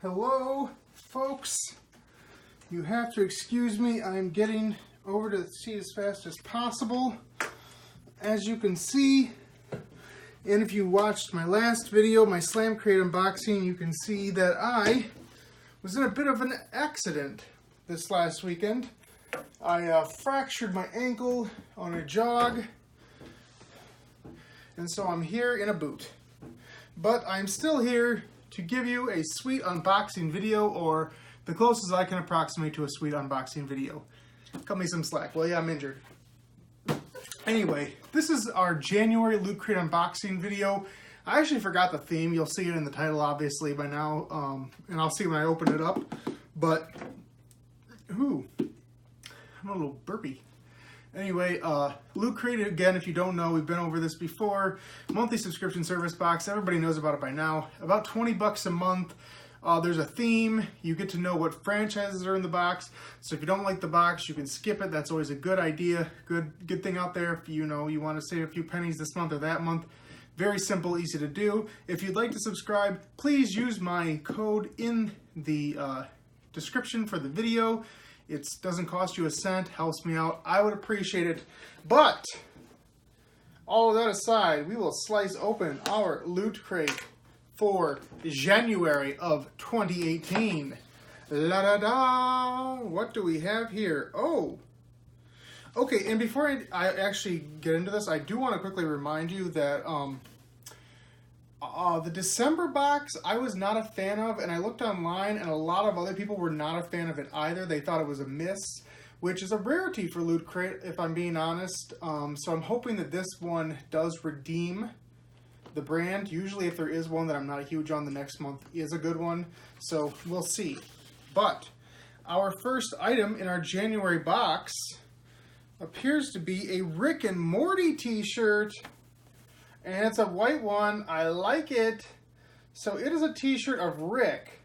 Hello, folks. You have to excuse me. I'm getting over to the seat as fast as possible. As you can see, and if you watched my last video, my Slam Crate unboxing, you can see that I was in a bit of an accident this last weekend. I fractured my ankle on a jog, and so I'm here in a boot. But I'm still here to give you a sweet unboxing video, or the closest I can approximate to a sweet unboxing video. Cut me some slack. Well, yeah, I'm injured. Anyway, this is our January Loot Crate unboxing video. I actually forgot the theme. You'll see it in the title, obviously, by now, and I'll see when I open it up. But, ooh, I'm a little burpy. Anyway, Loot Crate, again, if you don't know, we've been over this before. Monthly subscription service box. Everybody knows about it by now. About 20 bucks a month. There's a theme. You get to know what franchises are in the box. So if you don't like the box, you can skip it. That's always a good idea. Good thing out there if you want to save a few pennies this month or that month. Very simple, easy to do. If you'd like to subscribe, please use my code in the description for the video. It doesn't cost you a cent, helps me out. I would appreciate it. But, all of that aside, we will slice open our Loot Crate for January of 2018. La da da! What do we have here? Oh! Okay, and before I actually get into this, I do want to quickly remind you that the December box I was not a fan of, and I looked online and a lot of other people were not a fan of it either. They thought it was a miss, which is a rarity for Loot Crate, if I'm being honest. So I'm hoping that this one does redeem the brand. Usually if there is one that I'm not a huge on, the next month is a good one. So we'll see. But our first item in our January box appears to be a Rick and Morty t-shirt. And it's a white one. I like it. So it is a t-shirt of Rick,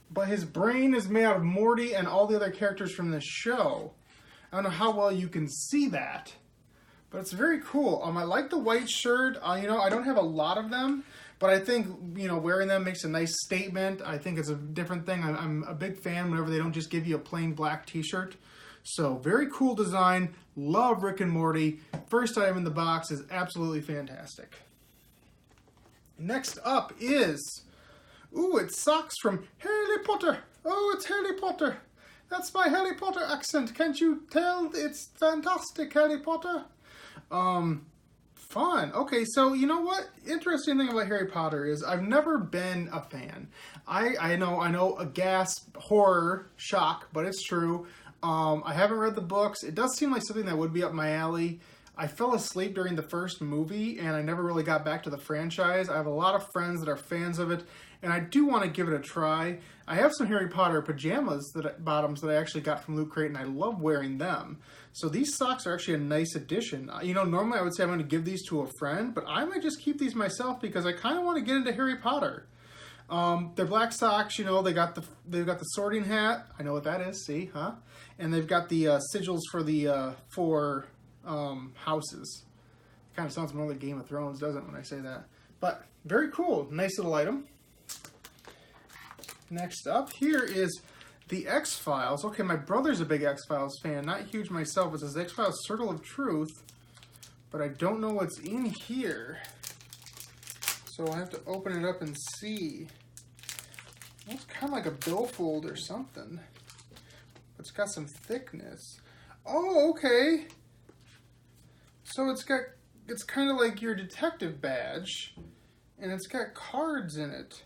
but his brain is made out of Morty and all the other characters from the show. I don't know how well you can see that, but it's very cool. I like the white shirt. I don't have a lot of them, but I think, wearing them makes a nice statement. I think it's a different thing. I'm a big fan whenever they don't just give you a plain black t-shirt. So, very cool design. Love Rick and Morty. First item in the box is absolutely fantastic. Next up is, it's socks from Harry Potter. Oh, it's Harry Potter. That's my Harry Potter accent. Can't you tell? It's fantastic, Harry Potter. Fun. Okay, so you know what? Interesting thing about Harry Potter is I've never been a fan. I know a gasp, horror, shock, but it's true. I haven't read the books. It does seem like something that would be up my alley. I fell asleep during the first movie, and I never really got back to the franchise. I have a lot of friends that are fans of it, and I do want to give it a try. I have some Harry Potter pajamas, bottoms that I actually got from Loot Crate, and I love wearing them. So these socks are actually a nice addition. Normally I would say I'm going to give these to a friend, but I might just keep these myself because I kind of want to get into Harry Potter. They're black socks, they've got the sorting hat. I know what that is, see, huh? And they've got the sigils for the four houses. It kind of sounds more like Game of Thrones, doesn't it, when I say that? But very cool, nice little item. Next up here is the X-Files. Okay, my brother's a big X-Files fan, not huge myself. It says X-Files Circle of Truth, but I don't know what's in here. So I'll have to open it up and see. It's kind of like a billfold or something. It's got some thickness. Oh, okay. So it's kind of like your detective badge, and it's got cards in it.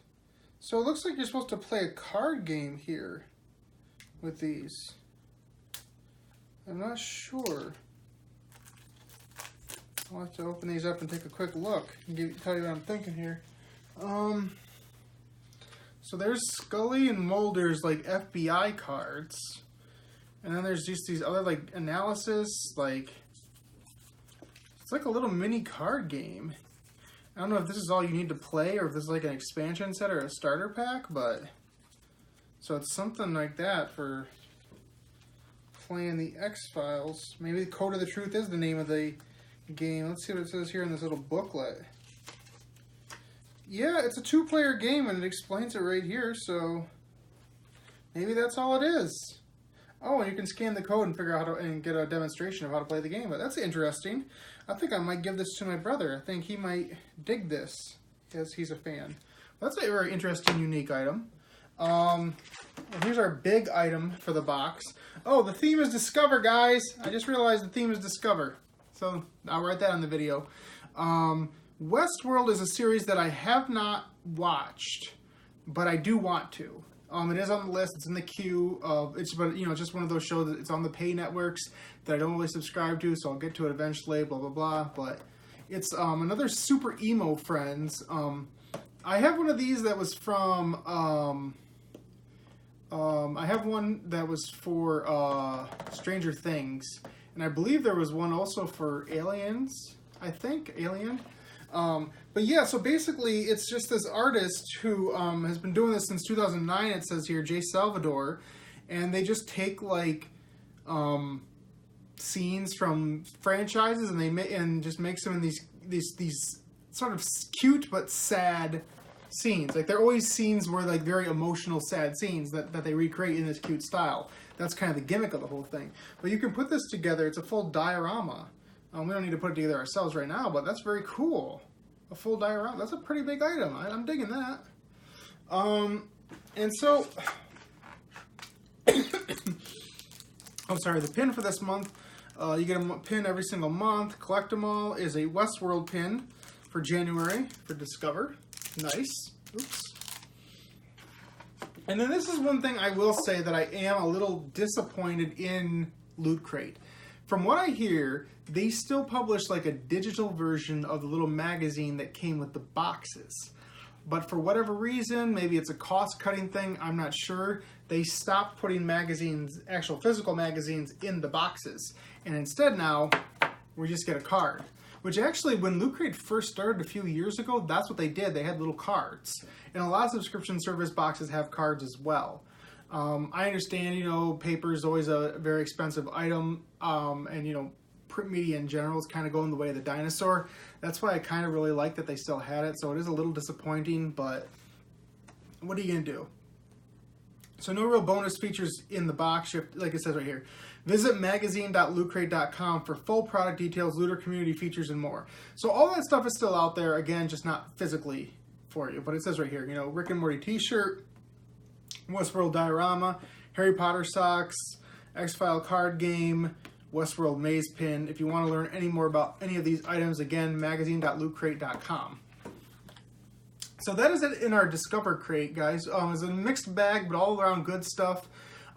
So it looks like you're supposed to play a card game here with these. I'm not sure. I'll have to open these up and take a quick look and tell you what I'm thinking here. So there's Scully and Mulder's FBI cards. And then there's just these other analysis, it's like a little mini card game. I don't know if this is all you need to play or if this is like an expansion set or a starter pack, but so it's something like that for playing the X-Files. Maybe Code of the Truth is the name of the game. Let's see what it says here in this little booklet. yeah, it's a 2-player game, and it explains it right here, so maybe that's all it is. Oh, and you can scan the code and figure out how to, and get a demonstration of how to play the game. But that's interesting. I think I might give this to my brother. I think he might dig this, as he's a fan. That's a very interesting, unique item. Here's our big item for the box. Oh, the theme is Discover, guys. I just realized the theme is Discover. So I'll write that on the video. Westworld is a series that I have not watched, but I do want to. It is on the list. It's in the queue. It's just one of those shows that it's on the pay networks that I don't really subscribe to, so I'll get to it eventually. Blah blah blah. But it's another super emo Friends. I have one of these that was from. I have one that was for Stranger Things, and I believe there was one also for Aliens. I think Alien. But yeah, so basically it's just this artist who has been doing this since 2009, it says here, Jay Salvador, and they just take like scenes from franchises and just makes them in these sort of cute but sad scenes. Like they're always scenes where like very emotional, sad scenes that they recreate in this cute style. That's kind of the gimmick of the whole thing. But you can put this together. It's a full diorama. We don't need to put it together ourselves right now, but that's very cool. A full diorama. That's a pretty big item. I'm digging that. And so, oh, sorry, the pin for this month, you get a pin every single month. Collect them all is a Westworld pin for January for Discover. Nice. Oops. And then this is one thing I will say that I am a little disappointed in Loot Crate. From what I hear, they still publish like a digital version of the little magazine that came with the boxes. But for whatever reason, maybe it's a cost-cutting thing, I'm not sure, they stopped putting magazines, actual physical magazines, in the boxes. And instead now, we just get a card. Which actually, when Loot Crate first started a few years ago, that's what they did. They had little cards. And a lot of subscription service boxes have cards as well. I understand, paper is always a very expensive item, and, print media in general is kind of going the way of the dinosaur. That's why I kind of really like that they still had it, so it is a little disappointing, but what are you going to do? So no real bonus features in the box, like it says right here. Visit magazine.lootcrate.com for full product details, looter community features, and more. So all that stuff is still out there, again, just not physically for you, but it says right here, Rick and Morty t-shirt, Westworld diorama, Harry Potter socks, X-File card game, Westworld maze pin. If you want to learn any more about any of these items, again, magazine.lootcrate.com. So that is it in our Discover Crate, guys. It's a mixed bag, but all around good stuff.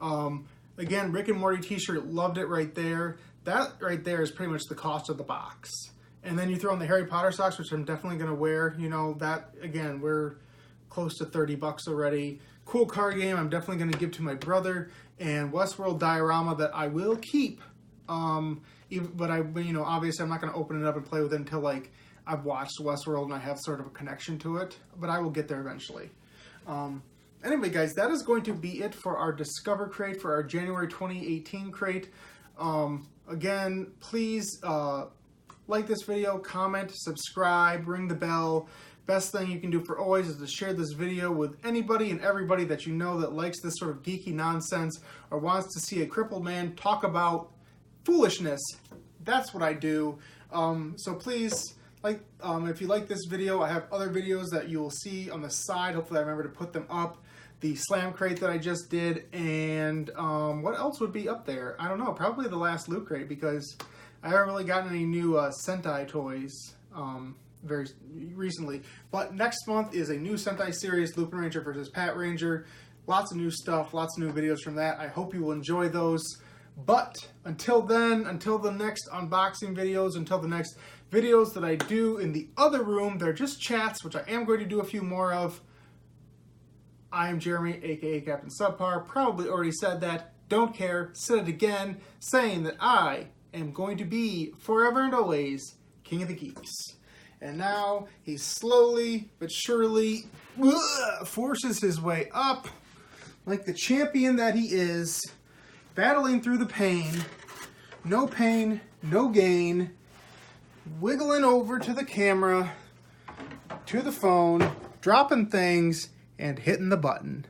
Again, Rick and Morty t-shirt, loved it right there. That right there is pretty much the cost of the box. And then you throw in the Harry Potter socks, which I'm definitely going to wear. That, again, we're close to 30 bucks already. Cool card game I'm definitely going to give to my brother. And Westworld diorama that I will keep. But obviously I'm not going to open it up and play with it until like I've watched Westworld and I have sort of a connection to it. But I will get there eventually. Anyway, guys, that is going to be it for our Discover Crate, for our January 2018 crate. Again, please like this video, comment, subscribe, ring the bell. Best thing you can do for always is to share this video with anybody and everybody that you know that likes this sort of geeky nonsense or wants to see a crippled man talk about foolishness. That's what I do. So please, if you like this video, I have other videos that you will see on the side. Hopefully I remember to put them up. The Slam Crate that I just did, and what else would be up there? I don't know, probably the last Loot Crate, because I haven't really gotten any new Sentai toys very recently. But next month is a new Sentai series, Lupin Ranger versus Pat Ranger. Lots of new stuff, lots of new videos from that. I hope you will enjoy those. But until then, until the next unboxing videos, until the next videos that I do in the other room, they're just chats, which I am going to do a few more of. I am Jeremy, aka Captain Subpar. Probably already said that. Don't care. Said it again, saying that I am going to be forever and always King of the Geeks. And now he slowly but surely forces his way up like the champion that he is, battling through the pain, no gain, wiggling over to the camera, to the phone, dropping things, and hitting the button.